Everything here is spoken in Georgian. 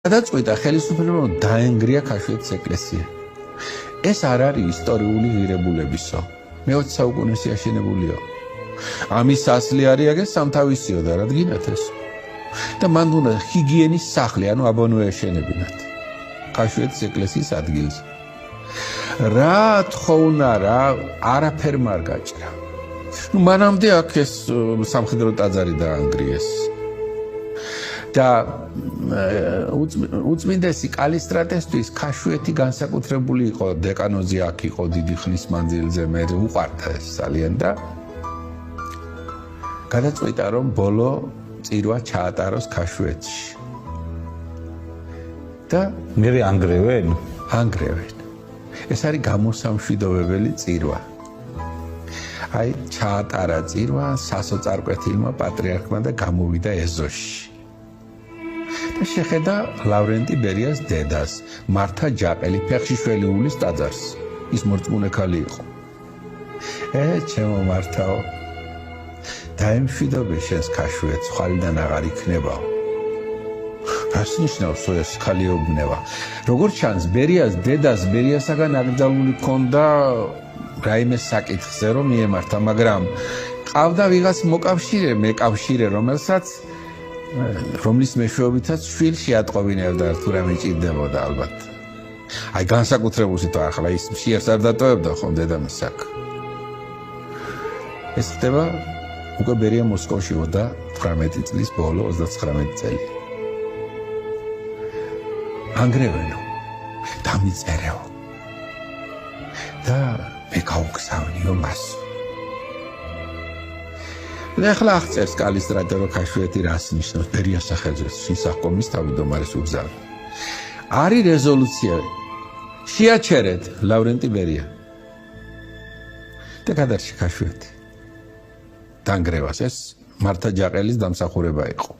გადაწყვიტა ხელისუფლებამ დაენგრია ქაშვეთის ეკლესია. ეს არ არის ისტორიული ღირებულებისო. მე-20 საუკუნეში აშენებულიო. ამის ასლი არის აგეს სამთავისიო და რადგინათ ეს. და მან უნდა ჰიგიენის სახლი, ანუ აბანო ეშენებინათ. ქაშვეთის ეკლესიის ადგილზე. რა თხოვნა რა არაფერმა არ გაჭრა. მანამდე აქ ეს სამხედრო ტაძარი დაანგრიეს. და უწმინდესი კალისტრატესთვის ქაშვეთი განსაკუთრებული იყო, დეკანოზი აქ იყო დიდი ხნის მანძილზე, მე უყვარდა ეს ძალიან და გადაწყვიტა რომ ბოლო წირვა ჩაატაროს ქაშვეთში. და მე ანგრევენ? ანგრევენ. ეს არის გამოსამშვიდობებელი წირვა. აი ჩაატარა წირვა სასოწარკვეთილმა პატრიარქმა და გამოვიდა ეზოში. და შეხედა ლავრენტი ბერიას დედას, მართა ჯაყელი ფეხშიშველი უვლის ტაძარს. ის მორწმუნე ქალი იყო. ჩემო მართაო, დაემშვიდობე შენს ქაშვეთს, ხვალიდან აღარ იქნებაო. რას ნიშნავს ეს ქალიობნება? როგორც ჩანს, ბერიას დედას ბერიასაგან აკრძალული ჰქონდა რაიმე საკითხზე რომ მიემართა, მაგრამ ყავდა ვიღაც მეკავშირე, რომლის მეშვეობითაც შვილს შეატყობინებდა თუ რა მიჭირდებოდა ალბათ. აი განსაკუთრებულ სიტყვა ახლა ის შიერს არ დატოვებდა ხომ დედამისს აქ. ეს ხდება უკვე ბერია მოსკოვშიო და 18 წლის ბოლო 39 წელი. ანგრევენო, დამიწერეო და მე გავუგზავნიო მას. და ახლა აღწერს კალისტრატე რომ ქაშვეთი რას ნიშნავს ბერიას სახელზე სისახკომის თავმჯდომარის უგზავნა. არის რეზოლუცია. შეაჩერეთ ლავრენტი ბერია. და გადარჩა ქაშვეთი. დაანგრევას ეს მართა ჯაყელის დამსახურება იყო.